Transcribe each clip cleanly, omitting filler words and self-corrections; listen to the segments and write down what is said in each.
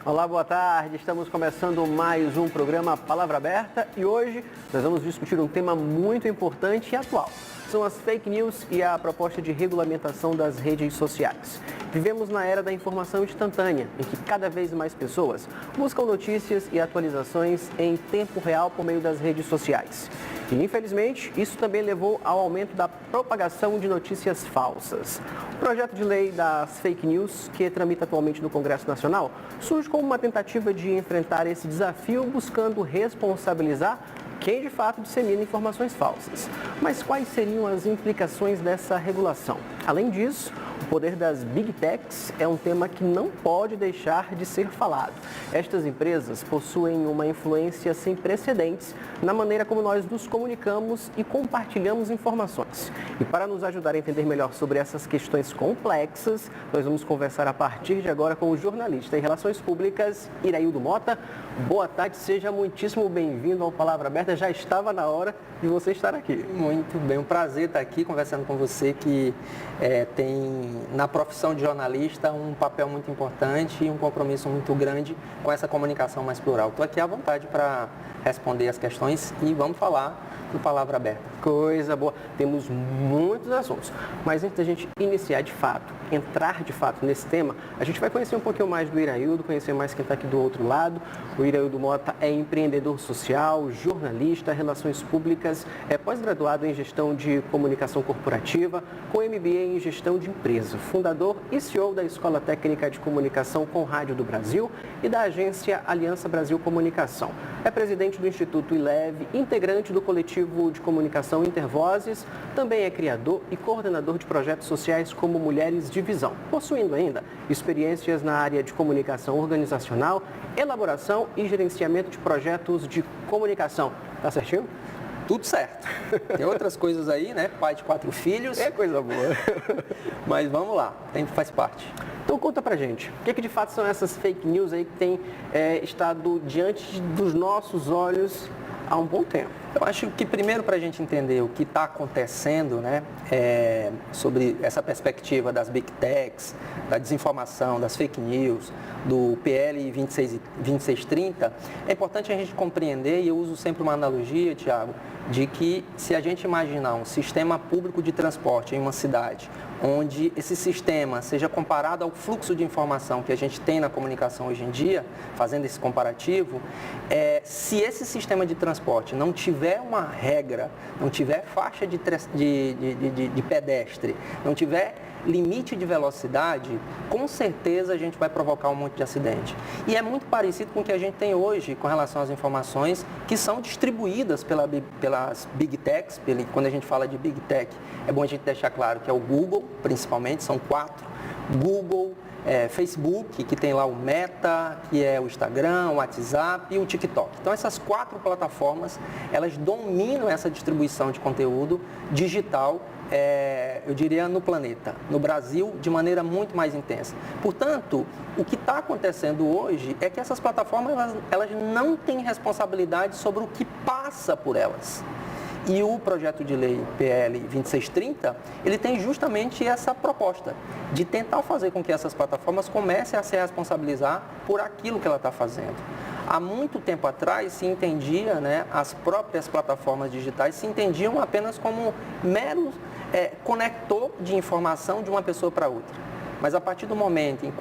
Olá, boa tarde. Estamos começando mais um programa Palavra Aberta e hoje nós vamos discutir um tema muito importante e atual. São as fake news e a proposta de regulamentação das redes sociais. Vivemos na era da informação instantânea, em que cada vez mais pessoas buscam notícias e atualizações em tempo real por meio das redes sociais. E, infelizmente, isso também levou ao aumento da propagação de notícias falsas. O projeto de lei das fake news, que tramita atualmente no Congresso Nacional, surge como uma tentativa de enfrentar esse desafio, buscando responsabilizar quem de fato dissemina informações falsas. Mas quais seriam as implicações dessa regulação? Além disso, o poder das Big Techs é um tema que não pode deixar de ser falado. Estas empresas possuem uma influência sem precedentes na maneira como nós nos comunicamos e compartilhamos informações. E para nos ajudar a entender melhor sobre essas questões complexas, nós vamos conversar a partir de agora com o jornalista em Relações Públicas, Iraildo Mota. Boa tarde, seja muitíssimo bem-vindo ao Palavra Aberta. Já estava na hora de você estar aqui. Muito bem, um prazer estar aqui conversando com você que tem na profissão de jornalista um papel muito importante e um compromisso muito grande com essa comunicação mais plural. Estou aqui à vontade para responder as questões e vamos falar do Palavra Aberta. Coisa boa. Temos muitos assuntos, mas antes da gente iniciar de fato, entrar de fato nesse tema, a gente vai conhecer um pouquinho mais do Iraildo, conhecer mais quem está aqui do outro lado. O Iraildo Mota é empreendedor social, jornalista, relações públicas, é pós-graduado em gestão de comunicação corporativa, com MBA em gestão de empresa, fundador e CEO da Escola Técnica de Comunicação com Rádio do Brasil e da agência Aliança Brasil Comunicação. É presidente do Instituto ILEV, integrante do coletivo de comunicação Intervozes, também é criador e coordenador de projetos sociais como Mulheres de Visão, possuindo ainda experiências na área de comunicação organizacional, elaboração e gerenciamento de projetos de comunicação. Tá certinho? Tudo certo. Tem outras coisas aí, né? Pai de 4 filhos. É coisa boa. Mas vamos lá, faz parte. Então conta pra gente, o que de fato são essas fake news aí que têm estado diante dos nossos olhos há um bom tempo? Eu acho que primeiro para a gente entender o que está acontecendo, né, sobre essa perspectiva das Big Techs, da desinformação, das fake news, do PL 2630, é importante a gente compreender, e eu uso sempre uma analogia, Tiago, de que se a gente imaginar um sistema público de transporte em uma cidade, onde esse sistema seja comparado ao fluxo de informação que a gente tem na comunicação hoje em dia, fazendo esse comparativo, se esse sistema de transporte não tiver uma regra, não tiver faixa de pedestre, não tiver limite de velocidade, com certeza a gente vai provocar um monte de acidente. E é muito parecido com o que a gente tem hoje com relação às informações que são distribuídas pelas Big Techs. Quando a gente fala de Big Tech, é bom a gente deixar claro que é o Google, principalmente, são 4. Google, Facebook, que tem lá o Meta, que é o Instagram, o WhatsApp e o TikTok. Então, essas 4 plataformas, elas dominam essa distribuição de conteúdo digital, eu diria, no planeta, no Brasil, de maneira muito mais intensa. Portanto, o que está acontecendo hoje é que essas plataformas, elas não têm responsabilidade sobre o que passa por elas. E o projeto de lei PL 2630, ele tem justamente essa proposta de tentar fazer com que essas plataformas comecem a se responsabilizar por aquilo que ela está fazendo. Há muito tempo atrás se entendia, né, as próprias plataformas digitais se entendiam apenas como mero conector de informação de uma pessoa para outra. Mas a partir do momento em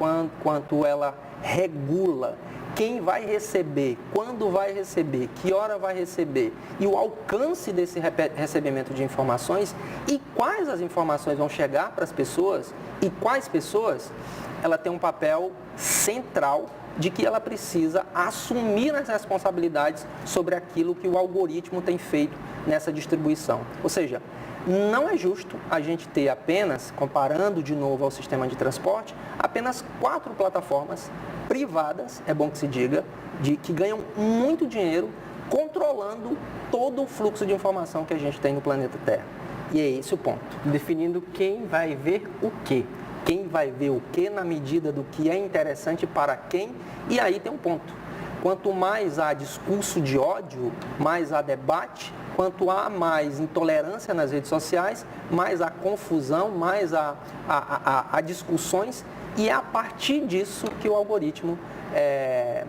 quanto ela regula quem vai receber, quando vai receber, que hora vai receber e o alcance desse recebimento de informações e quais as informações vão chegar para as pessoas e quais pessoas, ela tem um papel central de que ela precisa assumir as responsabilidades sobre aquilo que o algoritmo tem feito nessa distribuição. Ou seja, não é justo a gente ter apenas, comparando de novo ao sistema de transporte, apenas 4 plataformas privadas, é bom que se diga, que ganham muito dinheiro controlando todo o fluxo de informação que a gente tem no planeta Terra. E é esse o ponto. Definindo quem vai ver o quê. Quem vai ver o quê na medida do que é interessante para quem, e aí tem um ponto. Quanto mais há discurso de ódio, mais há debate, quanto há mais intolerância nas redes sociais, mais há confusão, mais há discussões E é a partir disso que o algoritmo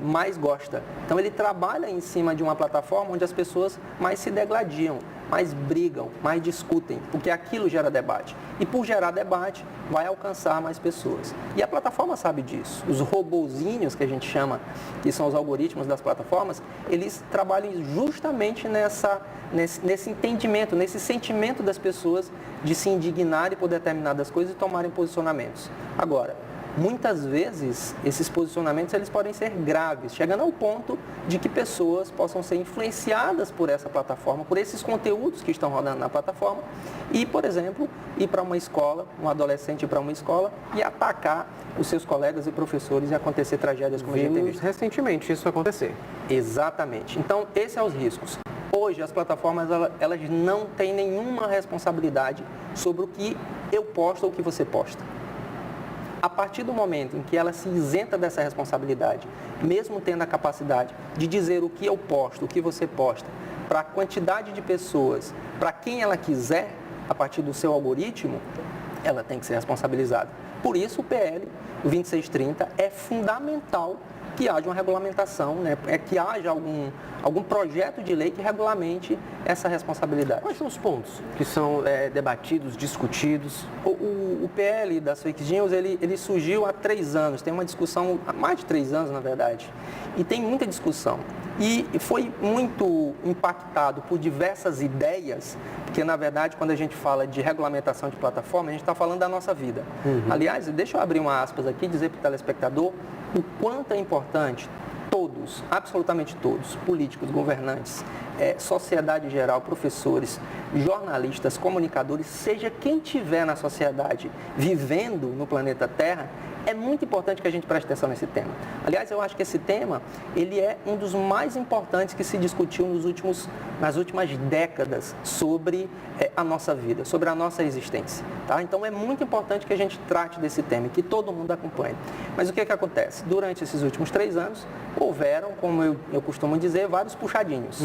mais gosta. Então, ele trabalha em cima de uma plataforma onde as pessoas mais se degladiam, mais brigam, mais discutem, porque aquilo gera debate. E por gerar debate, vai alcançar mais pessoas. E a plataforma sabe disso. Os robozinhos, que a gente chama, que são os algoritmos das plataformas, eles trabalham justamente nesse entendimento, nesse sentimento das pessoas de se indignarem por determinadas coisas e tomarem posicionamentos. Agora, muitas vezes, esses posicionamentos eles podem ser graves, chegando ao ponto de que pessoas possam ser influenciadas por essa plataforma, por esses conteúdos que estão rodando na plataforma e, por exemplo, ir para uma escola, um adolescente ir para uma escola e atacar os seus colegas e professores e acontecer tragédias como a gente tem visto. Recentemente isso acontecer. Exatamente. Então, esses são os riscos. Hoje, as plataformas elas não têm nenhuma responsabilidade sobre o que eu posto ou o que você posta. A partir do momento em que ela se isenta dessa responsabilidade, mesmo tendo a capacidade de dizer o que eu posto, o que você posta, para a quantidade de pessoas, para quem ela quiser, a partir do seu algoritmo, ela tem que ser responsabilizada. Por isso, o PL 2630 é fundamental que haja uma regulamentação, né? Que haja algum projeto de lei que regulamente essa responsabilidade. Quais são os pontos que são debatidos, discutidos? O PL das fake news, ele surgiu há 3 anos, tem uma discussão, há mais de 3 anos, na verdade, e tem muita discussão. E foi muito impactado por diversas ideias, porque, na verdade, quando a gente fala de regulamentação de plataforma, a gente está falando da nossa vida. Aliás, deixa eu abrir uma aspas aqui e dizer para o telespectador o quanto é importante todos, absolutamente todos, políticos, governantes, sociedade geral, professores, jornalistas, comunicadores, seja quem tiver na sociedade vivendo no planeta Terra, é muito importante que a gente preste atenção nesse tema. Aliás, eu acho que esse tema, ele é um dos mais importantes que se discutiu nas últimas décadas sobre a nossa vida, sobre a nossa existência. Tá? Então, é muito importante que a gente trate desse tema e que todo mundo acompanhe. Mas o que acontece? Durante esses últimos 3 anos, houveram, como eu costumo dizer, vários puxadinhos.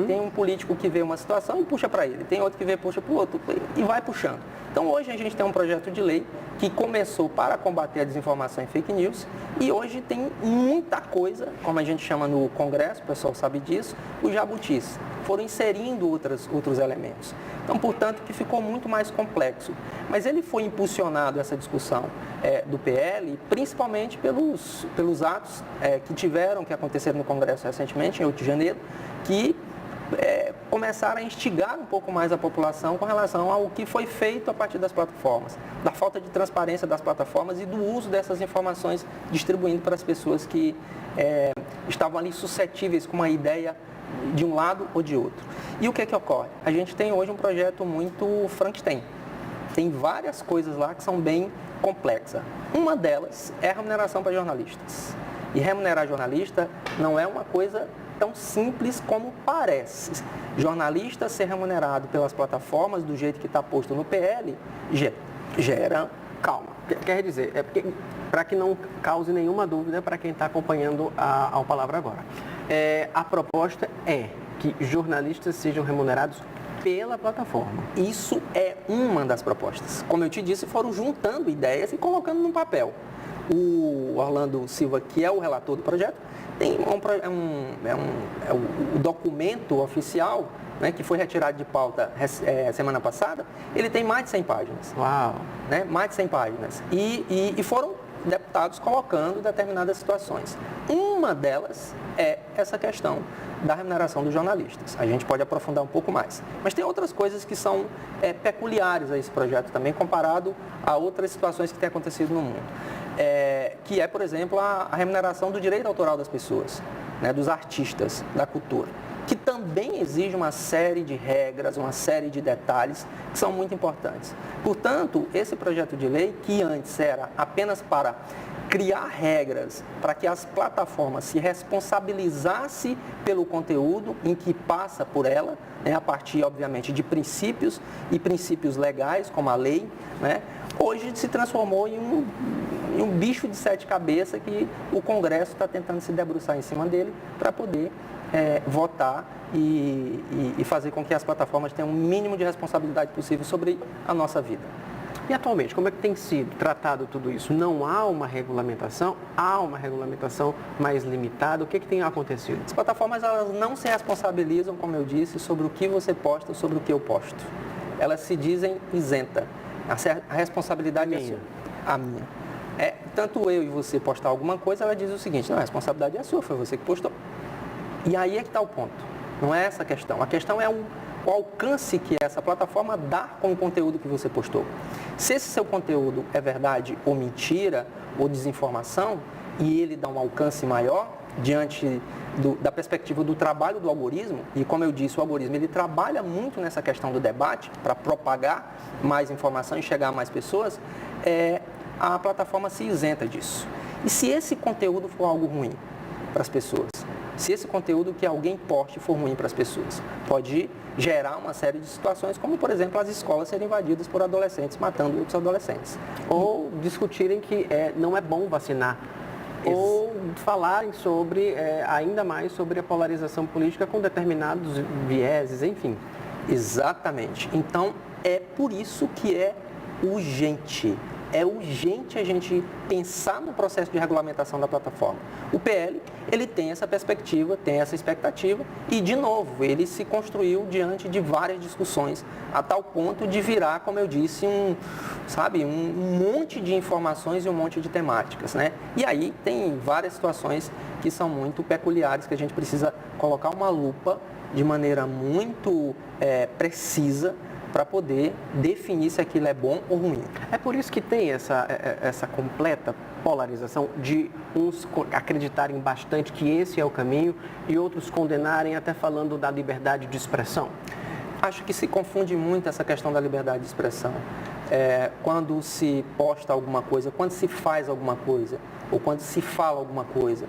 Tem um político que vê uma situação e puxa para ele, tem outro que vê puxa para o outro e vai puxando. Então, hoje a gente tem um projeto de lei que começou para combater a desinformação e fake news e hoje tem muita coisa, como a gente chama no Congresso, o pessoal sabe disso, os jabutis. Foram inserindo outros elementos. Então, portanto, que ficou muito mais complexo. Mas ele foi impulsionado, essa discussão do PL, principalmente pelos atos que aconteceram no Congresso recentemente, em 8 de janeiro, que começaram a instigar um pouco mais a população com relação ao que foi feito a partir das plataformas, da falta de transparência das plataformas e do uso dessas informações distribuindo para as pessoas que estavam ali suscetíveis com uma ideia de um lado ou de outro. E o que ocorre? A gente tem hoje um projeto muito Frankenstein. Tem várias coisas lá que são bem complexas. Uma delas é a remuneração para jornalistas. E remunerar jornalista não é uma coisa tão simples como parece. Jornalista ser remunerado pelas plataformas do jeito que está posto no PL gera calma. Quer dizer, para que não cause nenhuma dúvida para quem está acompanhando a Palavra Agora. A proposta é que jornalistas sejam remunerados pela plataforma. Isso é uma das propostas. Como eu te disse, foram juntando ideias e colocando no papel. O Orlando Silva, que é o relator do projeto, tem o documento oficial, né, que foi retirado de pauta semana passada, ele tem mais de 100 páginas. Uau! Né, mais de 100 páginas. E foram deputados colocando determinadas situações. Uma delas é essa questão da remuneração dos jornalistas. A gente pode aprofundar um pouco mais. Mas tem outras coisas que são peculiares a esse projeto também, comparado a outras situações que têm acontecido no mundo. Que é, por exemplo, a remuneração do direito autoral das pessoas, né, dos artistas, da cultura, que também exige uma série de regras, uma série de detalhes que são muito importantes. Portanto, esse projeto de lei, que antes era apenas para criar regras para que as plataformas se responsabilizassem pelo conteúdo em que passa por ela, né, a partir, obviamente, de princípios e princípios legais, como a lei, né, hoje se transformou em um bicho de 7 cabeças que o Congresso está tentando se debruçar em cima dele para poder votar e fazer com que as plataformas tenham o mínimo de responsabilidade possível sobre a nossa vida. E atualmente, como é que tem sido tratado tudo isso? Não há uma regulamentação? Há uma regulamentação mais limitada? O que tem acontecido? As plataformas elas não se responsabilizam, como eu disse, sobre o que você posta, sobre o que eu posto. Elas se dizem isenta. A responsabilidade é sua. A minha. Tanto eu e você postar alguma coisa, ela diz o seguinte, não, a responsabilidade é sua, foi você que postou. E aí é que está o ponto. Não é essa a questão. A questão é o alcance que essa plataforma dá com o conteúdo que você postou. Se esse seu conteúdo é verdade ou mentira ou desinformação e ele dá um alcance maior diante da perspectiva do trabalho do algoritmo, e como eu disse, o algoritmo ele trabalha muito nessa questão do debate para propagar mais informação e chegar a mais pessoas, a plataforma se isenta disso. E se esse conteúdo for algo ruim para as pessoas, se esse conteúdo que alguém poste for ruim para as pessoas, pode gerar uma série de situações, como, por exemplo, as escolas serem invadidas por adolescentes, matando outros adolescentes. Ou discutirem que não é bom vacinar. Ou falarem sobre, ainda mais sobre a polarização política com determinados vieses, enfim. Exatamente. Então, é por isso que é urgente. É urgente a gente pensar no processo de regulamentação da plataforma. O PL, ele tem essa perspectiva, tem essa expectativa e, de novo, ele se construiu diante de várias discussões, a tal ponto de virar, como eu disse, um monte de informações e um monte de temáticas, né? E aí tem várias situações que são muito peculiares, que a gente precisa colocar uma lupa de maneira muito precisa, para poder definir se aquilo é bom ou ruim. É por isso que tem essa completa polarização de uns acreditarem bastante que esse é o caminho e outros condenarem, até falando da liberdade de expressão? Acho que se confunde muito essa questão da liberdade de expressão. Quando se posta alguma coisa, quando se faz alguma coisa, ou quando se fala alguma coisa,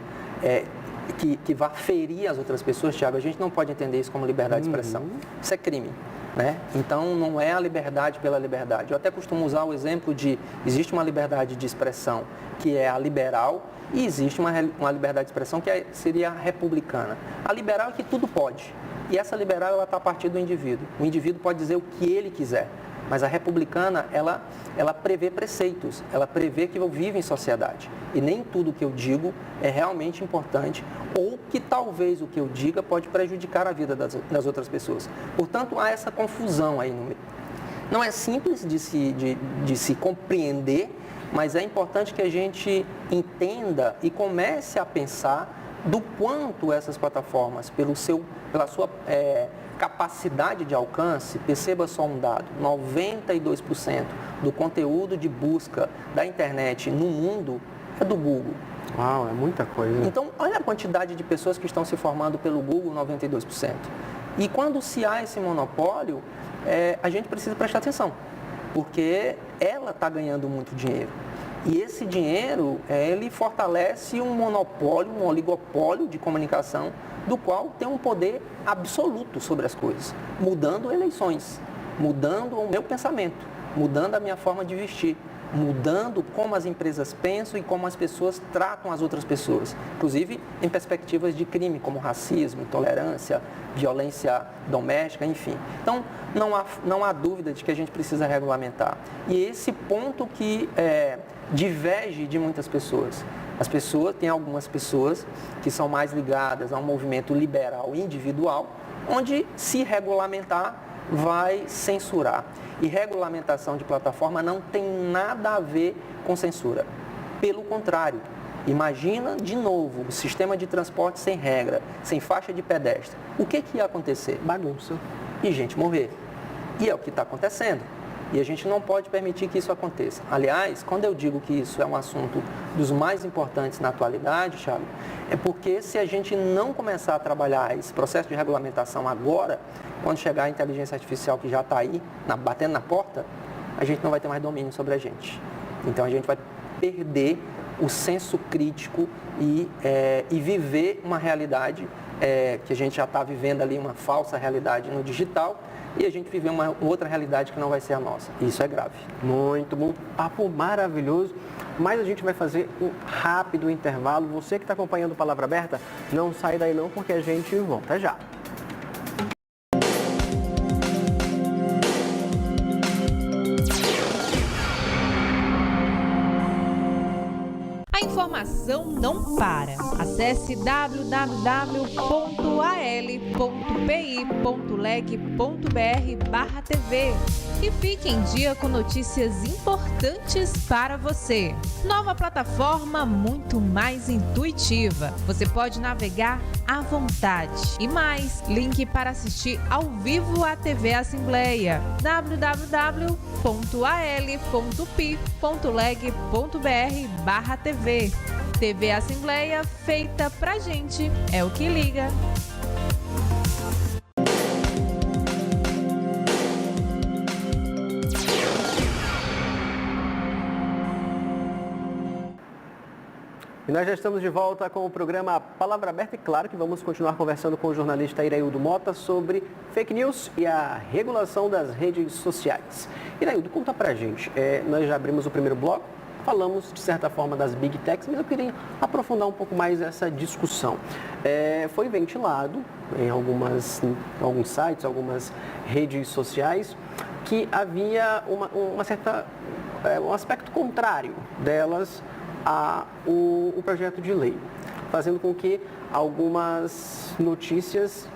que vá ferir as outras pessoas, Thiago, a gente não pode entender isso como liberdade de expressão. Isso é crime. Né? Então, não é a liberdade pela liberdade. Eu até costumo usar o exemplo de, existe uma liberdade de expressão que é a liberal e existe uma liberdade de expressão que seria a republicana. A liberal é que tudo pode. E essa liberal, ela está a partir do indivíduo. O indivíduo pode dizer o que ele quiser. Mas a republicana, ela prevê preceitos, ela prevê que eu vivo em sociedade. E nem tudo que eu digo é realmente importante ou que talvez o que eu diga pode prejudicar a vida das outras pessoas. Portanto, há essa confusão aí no meio. Não é simples de se compreender, mas é importante que a gente entenda e comece a pensar do quanto essas plataformas, pela sua capacidade de alcance, perceba só um dado, 92% do conteúdo de busca da internet no mundo é do Google. Uau, é muita coisa. Então, olha a quantidade de pessoas que estão se formando pelo Google, 92%. E quando se há esse monopólio, a gente precisa prestar atenção, porque ela está ganhando muito dinheiro. E esse dinheiro, ele fortalece um monopólio, um oligopólio de comunicação, do qual tem um poder absoluto sobre as coisas, mudando eleições, mudando o meu pensamento, mudando a minha forma de vestir, mudando como as empresas pensam e como as pessoas tratam as outras pessoas, inclusive em perspectivas de crime, como racismo, intolerância, violência doméstica, enfim. Então, não há dúvida de que a gente precisa regulamentar. E esse ponto que diverge de muitas pessoas. Tem algumas pessoas que são mais ligadas a um movimento liberal individual, onde se regulamentar vai censurar. E regulamentação de plataforma não tem nada a ver com censura. Pelo contrário, imagina de novo o sistema de transporte sem regra, sem faixa de pedestre. O que ia acontecer? Bagunça. E gente morrer. E é o que está acontecendo. E a gente não pode permitir que isso aconteça. Aliás, quando eu digo que isso é um assunto dos mais importantes na atualidade, Thiago, é porque se a gente não começar a trabalhar esse processo de regulamentação agora, quando chegar a inteligência artificial que já está aí, batendo na porta, a gente não vai ter mais domínio sobre a gente. Então a gente vai perder o senso crítico e viver uma realidade que a gente já está vivendo ali, uma falsa realidade no digital, e a gente viver uma outra realidade que não vai ser a nossa. E isso é grave. Muito bom, papo maravilhoso. Mas a gente vai fazer um rápido intervalo. Você que está acompanhando Palavra Aberta, não sai daí não, porque a gente volta já. informação não para. Acesse www.al.pi.leg.br/TV e fique em dia com notícias importantes para você. Nova plataforma muito mais intuitiva. Você pode navegar à vontade. E mais, link para assistir ao vivo a TV Assembleia. www.al.pi.leg.br/TV. TV Assembleia, feita pra gente, é o que liga. E nós já estamos de volta com o programa Palavra Aberta e claro que vamos continuar conversando com o jornalista Iraildo Mota sobre fake news e a regulação das redes sociais. Iraildo, conta pra gente, nós já abrimos o primeiro bloco, falamos de certa forma das Big Techs, mas eu queria aprofundar um pouco mais essa discussão. Foi ventilado em alguns sites, algumas redes sociais, que havia um aspecto contrário delas o projeto de lei, fazendo com que algumas notícias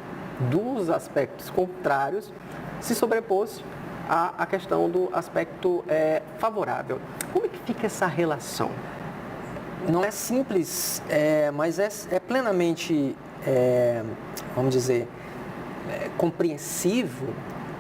dos aspectos contrários se sobrepôs à questão do aspecto favorável. Como é que fica essa relação? Não é simples, mas é plenamente, vamos dizer, compreensivo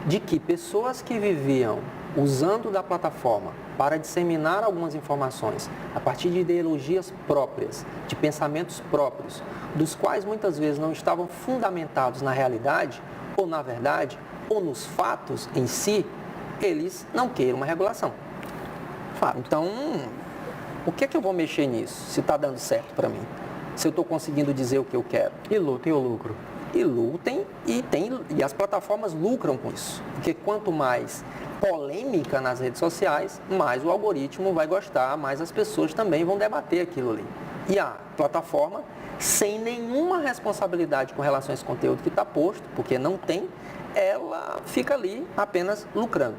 de que pessoas que viviam usando da plataforma para disseminar algumas informações a partir de ideologias próprias, de pensamentos próprios, dos quais muitas vezes não estavam fundamentados na realidade, ou na verdade, ou nos fatos em si, eles não queiram uma regulação. Então, o que é que eu vou mexer nisso, se está dando certo para mim? Se eu estou conseguindo dizer o que eu quero? E lutem o lucro. E lutem, e as plataformas lucram com isso. Porque quanto mais polêmica nas redes sociais, mais o algoritmo vai gostar, mais as pessoas também vão debater aquilo ali. E a plataforma, sem nenhuma responsabilidade com relação a esse conteúdo que está posto, porque não tem, ela fica ali apenas lucrando.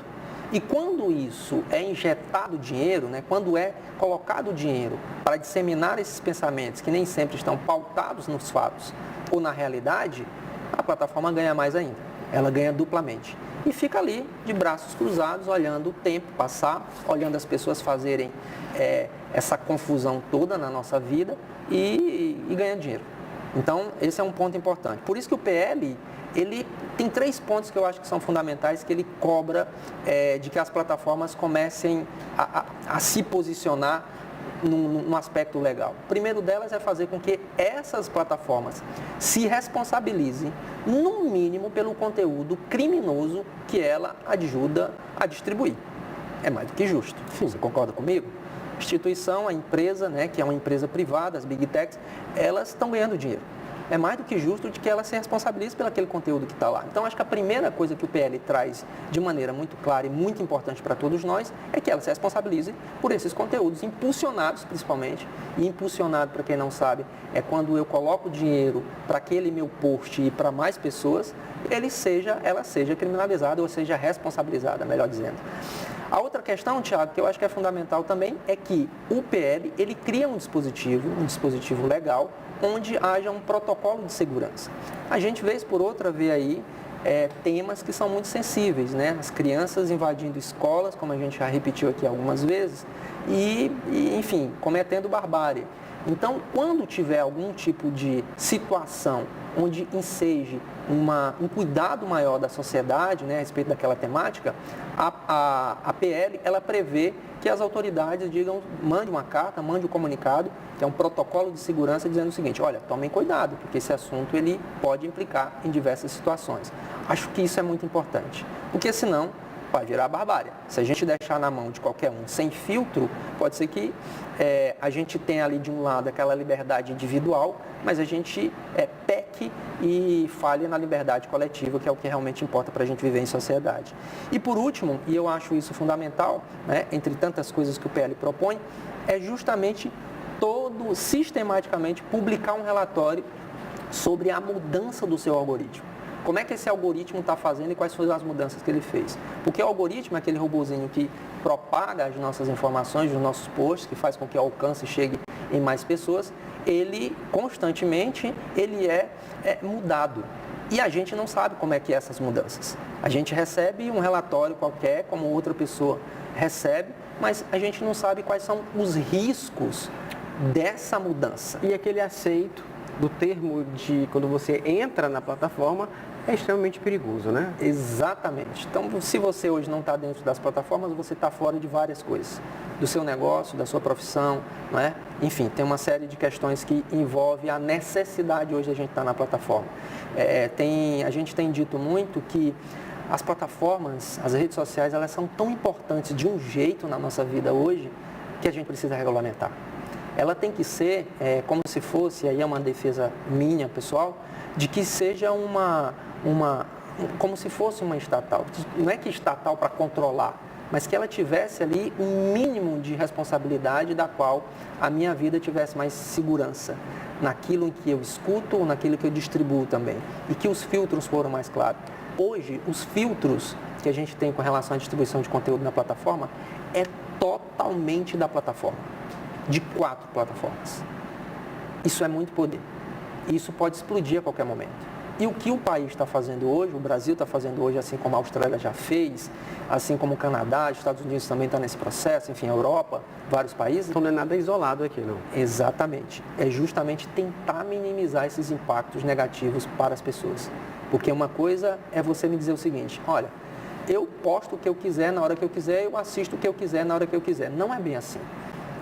E quando isso é injetado dinheiro, quando é colocado dinheiro para disseminar esses pensamentos que nem sempre estão pautados nos fatos ou na realidade, a plataforma ganha mais ainda. Ela ganha duplamente. E fica ali de braços cruzados, olhando o tempo passar, olhando as pessoas fazerem essa confusão toda na nossa vida e ganhando dinheiro. Então, esse é um ponto importante. Por isso que o PL, ele tem 3 pontos que eu acho que são fundamentais, que ele cobra de que as plataformas comecem a se posicionar num aspecto legal. O primeiro delas é fazer com que essas plataformas se responsabilizem, no mínimo, pelo conteúdo criminoso que ela ajuda a distribuir. É mais do que justo. Você concorda comigo? A instituição, a empresa, que é uma empresa privada, as Big Techs, elas estão ganhando dinheiro. É mais do que justo de que ela se responsabilize pelo aquele conteúdo que está lá. Então, acho que a primeira coisa que o PL traz de maneira muito clara e muito importante para todos nós é que ela se responsabilize por esses conteúdos, impulsionados principalmente. E impulsionado, para quem não sabe, é quando eu coloco dinheiro para aquele meu post e para mais pessoas, ela seja criminalizada ou seja responsabilizada, melhor dizendo. A outra questão, Thiago, que eu acho que é fundamental também, é que o PL, ele cria um dispositivo legal, onde haja um protocolo de segurança. A gente, vez por outra, vê aí temas que são muito sensíveis, As crianças invadindo escolas, como a gente já repetiu aqui algumas vezes, enfim, cometendo barbárie. Então, quando tiver algum tipo de situação onde enseje um cuidado maior da sociedade, a respeito daquela temática, a PL, ela prevê que as autoridades mande uma carta, mande um comunicado, que é um protocolo de segurança dizendo o seguinte: olha, tomem cuidado, porque esse assunto ele pode implicar em diversas situações. Acho que isso é muito importante, porque senão vai virar barbárie. Se a gente deixar na mão de qualquer um sem filtro, pode ser que a gente tenha ali de um lado aquela liberdade individual, mas a gente peque e falhe na liberdade coletiva, que é o que realmente importa para a gente viver em sociedade. E por último, e eu acho isso fundamental, entre tantas coisas que o PL propõe, é justamente sistematicamente publicar um relatório sobre a mudança do seu algoritmo. Como é que esse algoritmo está fazendo e quais foram as mudanças que ele fez? Porque o algoritmo é aquele robozinho que propaga as nossas informações, os nossos posts, que faz com que o alcance chegue em mais pessoas, ele constantemente é mudado. E a gente não sabe como é que é essas mudanças. A gente recebe um relatório qualquer, como outra pessoa recebe, mas a gente não sabe quais são os riscos dessa mudança. E aquele aceito do termo de quando você entra na plataforma é extremamente perigoso, né? Exatamente. Então, se você hoje não está dentro das plataformas, você está fora de várias coisas. Do seu negócio, da sua profissão, não é? Enfim, tem uma série de questões que envolvem a necessidade hoje de a gente estar na plataforma. A gente tem dito muito que as plataformas, as redes sociais, elas são tão importantes de um jeito na nossa vida hoje que a gente precisa regulamentar. Ela tem que ser como se fosse, aí é uma defesa minha, pessoal, de que seja como se fosse uma estatal. Não é que estatal para controlar, mas que ela tivesse ali um mínimo de responsabilidade da qual a minha vida tivesse mais segurança naquilo que eu escuto ou naquilo que eu distribuo também. E que os filtros foram mais claros. Hoje, os filtros que a gente tem com relação à distribuição de conteúdo na plataforma é totalmente da plataforma, de 4 plataformas. Isso é muito poder. Isso pode explodir a qualquer momento. E o que o país está fazendo hoje, o Brasil está fazendo hoje, assim como a Austrália já fez, assim como o Canadá, os Estados Unidos também está nesse processo, enfim, a Europa, vários países. Então não é nada isolado aqui, não. Exatamente. É justamente tentar minimizar esses impactos negativos para as pessoas. Porque uma coisa é você me dizer o seguinte, olha, eu posto o que eu quiser na hora que eu quiser, eu assisto o que eu quiser na hora que eu quiser. Não é bem assim.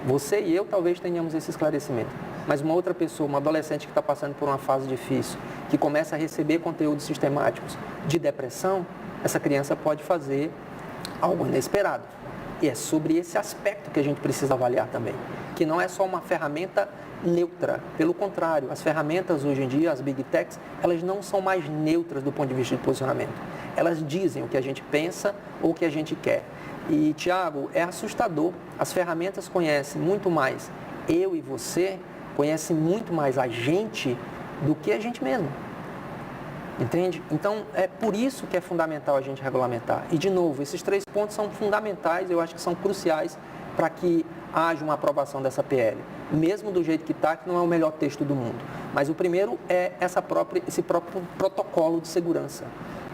Você e eu talvez tenhamos esse esclarecimento. Mas uma outra pessoa, uma adolescente que está passando por uma fase difícil, que começa a receber conteúdos sistemáticos de depressão, essa criança pode fazer algo inesperado. E é sobre esse aspecto que a gente precisa avaliar também. Que não é só uma ferramenta neutra. Pelo contrário, as ferramentas hoje em dia, as Big Techs, elas não são mais neutras do ponto de vista de posicionamento. Elas dizem o que a gente pensa ou o que a gente quer. E, Tiago, é assustador. As ferramentas conhecem muito mais eu e você, conhecem muito mais a gente do que a gente mesmo. Entende? Então, é por isso que é fundamental a gente regulamentar. E, de novo, esses 3 pontos são fundamentais, eu acho que são cruciais para que haja uma aprovação dessa PL. Mesmo do jeito que está, que não é o melhor texto do mundo. Mas o primeiro é esse próprio protocolo de segurança.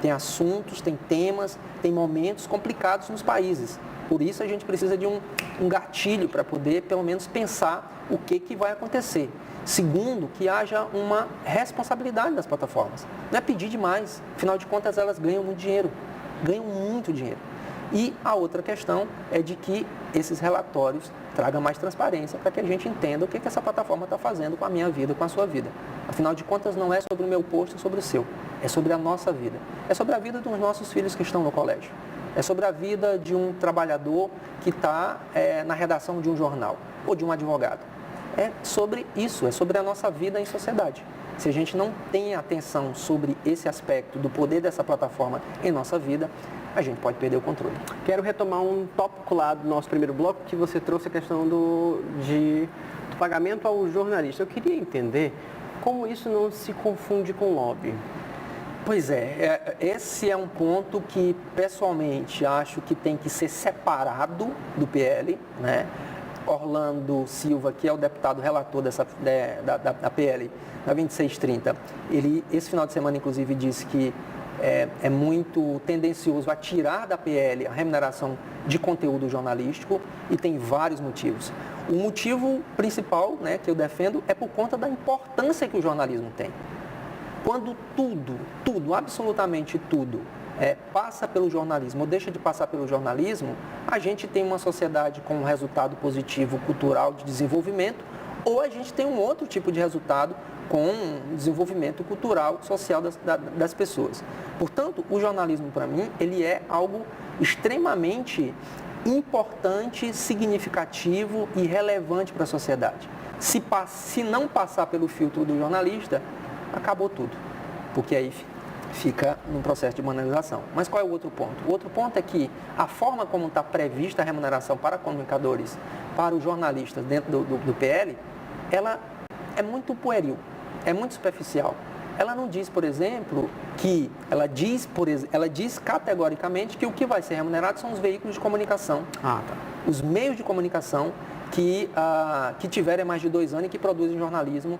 Tem assuntos, tem temas, tem momentos complicados nos países. Por isso a gente precisa de um gatilho para poder, pelo menos, pensar o que vai acontecer. Segundo, que haja uma responsabilidade das plataformas. Não é pedir demais. Afinal de contas, elas ganham muito dinheiro. Ganham muito dinheiro. E a outra questão é de que esses relatórios tragam mais transparência para que a gente entenda o que essa plataforma está fazendo com a minha vida, com a sua vida. Afinal de contas, não é sobre o meu posto, é sobre o seu. É sobre a nossa vida. É sobre a vida dos nossos filhos que estão no colégio. É sobre a vida de um trabalhador que está na redação de um jornal ou de um advogado. É sobre isso, é sobre a nossa vida em sociedade. Se a gente não tem atenção sobre esse aspecto do poder dessa plataforma em nossa vida, a gente pode perder o controle. Quero retomar um tópico lá do nosso primeiro bloco, que você trouxe a questão do pagamento ao jornalista. Eu queria entender como isso não se confunde com lobby. Pois esse é um ponto que, pessoalmente, acho que tem que ser separado do PL, né? Orlando Silva, que é o deputado relator da PL, da 2630, ele, esse final de semana, inclusive, disse que é muito tendencioso a tirar da PL a remuneração de conteúdo jornalístico e tem vários motivos. O motivo principal, né, que eu defendo é por conta da importância que o jornalismo tem. Quando tudo, absolutamente tudo, passa pelo jornalismo ou deixa de passar pelo jornalismo, a gente tem uma sociedade com um resultado positivo cultural de desenvolvimento ou a gente tem um outro tipo de resultado com um desenvolvimento cultural, social das pessoas. Portanto, o jornalismo, para mim, ele é algo extremamente importante, significativo e relevante para a sociedade. Se não passar pelo filtro do jornalista, acabou tudo, porque aí fica num processo de banalização. Mas qual é o outro ponto? O outro ponto é que a forma como está prevista a remuneração para comunicadores, para os jornalistas dentro do PL, ela é muito pueril, é muito superficial. Ela não diz, por exemplo, que ela diz categoricamente que o que vai ser remunerado são os veículos de comunicação, os meios de comunicação que tiverem mais de 2 anos e que produzem jornalismo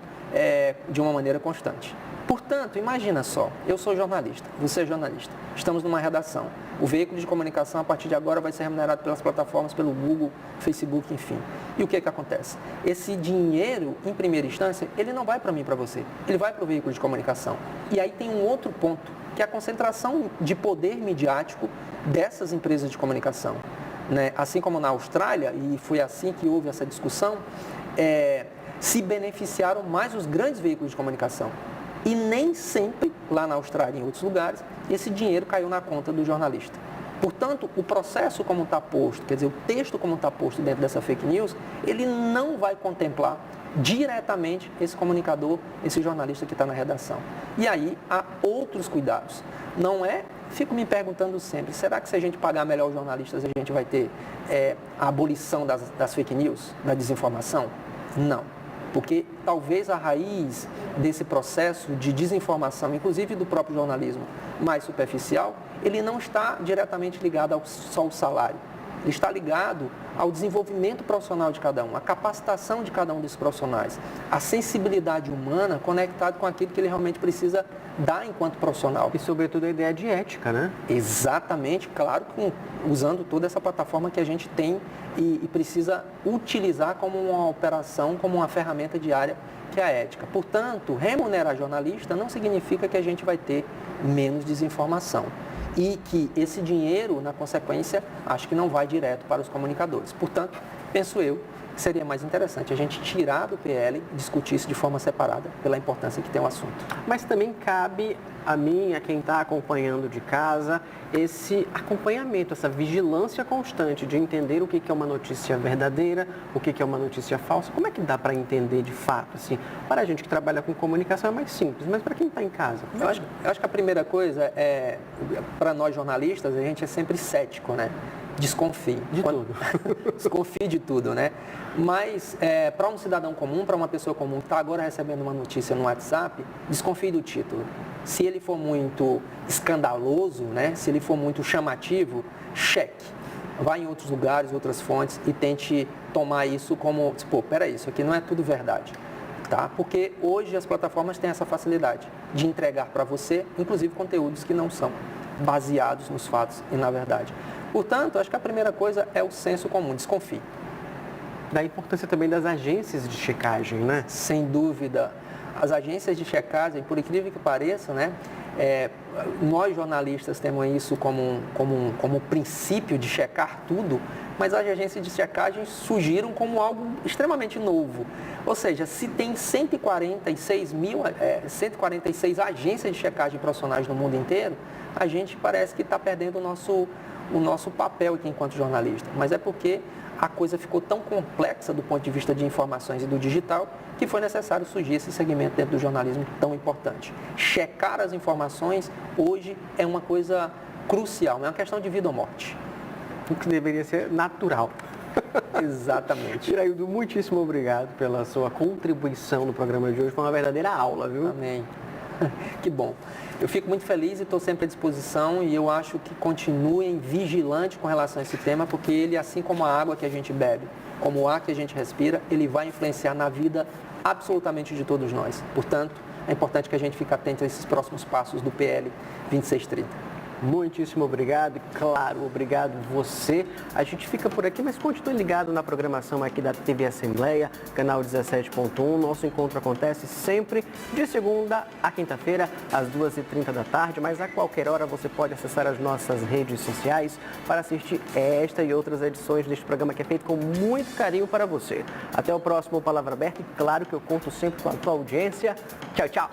de uma maneira constante. Portanto, imagina só, eu sou jornalista, você é jornalista, estamos numa redação. O veículo de comunicação, a partir de agora, vai ser remunerado pelas plataformas, pelo Google, Facebook, enfim. E o que acontece? Esse dinheiro, em primeira instância, ele não vai para mim e para você, ele vai para o veículo de comunicação. E aí tem um outro ponto, que é a concentração de poder midiático dessas empresas de comunicação. Né? Assim como na Austrália, e foi assim que houve essa discussão, se beneficiaram mais os grandes veículos de comunicação. E nem sempre, lá na Austrália e em outros lugares, esse dinheiro caiu na conta do jornalista. Portanto, o processo como está posto, quer dizer, o texto como está posto dentro dessa fake news, ele não vai contemplar diretamente esse comunicador, esse jornalista que está na redação. E aí há outros cuidados. Não é, fico me perguntando sempre, será que se a gente pagar melhor os jornalistas, a gente vai ter a abolição das fake news, da desinformação? Não. Porque talvez a raiz desse processo de desinformação, inclusive do próprio jornalismo mais superficial, ele não está diretamente ligado só ao salário. Ele está ligado ao desenvolvimento profissional de cada um, à capacitação de cada um desses profissionais, à sensibilidade humana conectado com aquilo que ele realmente precisa dar enquanto profissional. E, sobretudo, a ideia de ética, né? Exatamente, claro, usando toda essa plataforma que a gente tem e precisa utilizar como uma operação, como uma ferramenta diária, que é a ética. Portanto, remunerar jornalista não significa que a gente vai ter menos desinformação. E que esse dinheiro, na consequência, acho que não vai direto para os comunicadores. Portanto, penso eu que seria mais interessante a gente tirar do PL e discutir isso de forma separada, pela importância que tem o assunto. Mas também cabe a mim, a quem está acompanhando de casa, esse acompanhamento, essa vigilância constante de entender o que é uma notícia verdadeira, o que é uma notícia falsa. Como é que dá para entender de fato? Assim, para a gente que trabalha com comunicação é mais simples, mas para quem está em casa? Eu acho que a primeira coisa para nós jornalistas, a gente é sempre cético, né? Desconfie. De tudo. Desconfie de tudo, né? Mas para um cidadão comum, para uma pessoa comum que está agora recebendo uma notícia no WhatsApp, desconfie do título. Se ele for muito escandaloso, né? Se ele for muito chamativo, cheque. Vá em outros lugares, outras fontes e tente tomar isso como, pô, peraí, isso aqui não é tudo verdade. Tá? Porque hoje as plataformas têm essa facilidade de entregar para você, inclusive, conteúdos que não são baseados nos fatos e na verdade. Portanto, acho que a primeira coisa é o senso comum, desconfie. Da importância também das agências de checagem, né? Sem dúvida. As agências de checagem, por incrível que pareça, né? Nós jornalistas temos isso como princípio de checar tudo, mas as agências de checagem surgiram como algo extremamente novo. Ou seja, se tem 146 agências de checagem profissionais no mundo inteiro, a gente parece que está perdendo o nosso papel aqui enquanto jornalista. Mas é porque a coisa ficou tão complexa do ponto de vista de informações e do digital que foi necessário surgir esse segmento dentro do jornalismo tão importante. Checar as informações hoje é uma coisa crucial, não é uma questão de vida ou morte. O que deveria ser natural. Exatamente. Iraildo, muitíssimo obrigado pela sua contribuição no programa de hoje. Foi uma verdadeira aula, viu? Amém. Que bom. Eu fico muito feliz e estou sempre à disposição e eu acho que continuem vigilantes com relação a esse tema, porque ele, assim como a água que a gente bebe, como o ar que a gente respira, ele vai influenciar na vida absolutamente de todos nós. Portanto, é importante que a gente fique atento a esses próximos passos do PL 2630. Muitíssimo obrigado e, claro, obrigado você. A gente fica por aqui, mas continue ligado na programação aqui da TV Assembleia, canal 17.1. Nosso encontro acontece sempre de segunda a quinta-feira, às 2h30 da tarde, mas a qualquer hora você pode acessar as nossas redes sociais para assistir esta e outras edições deste programa que é feito com muito carinho para você. Até o próximo Palavra Aberta e, claro, que eu conto sempre com a tua audiência. Tchau, tchau!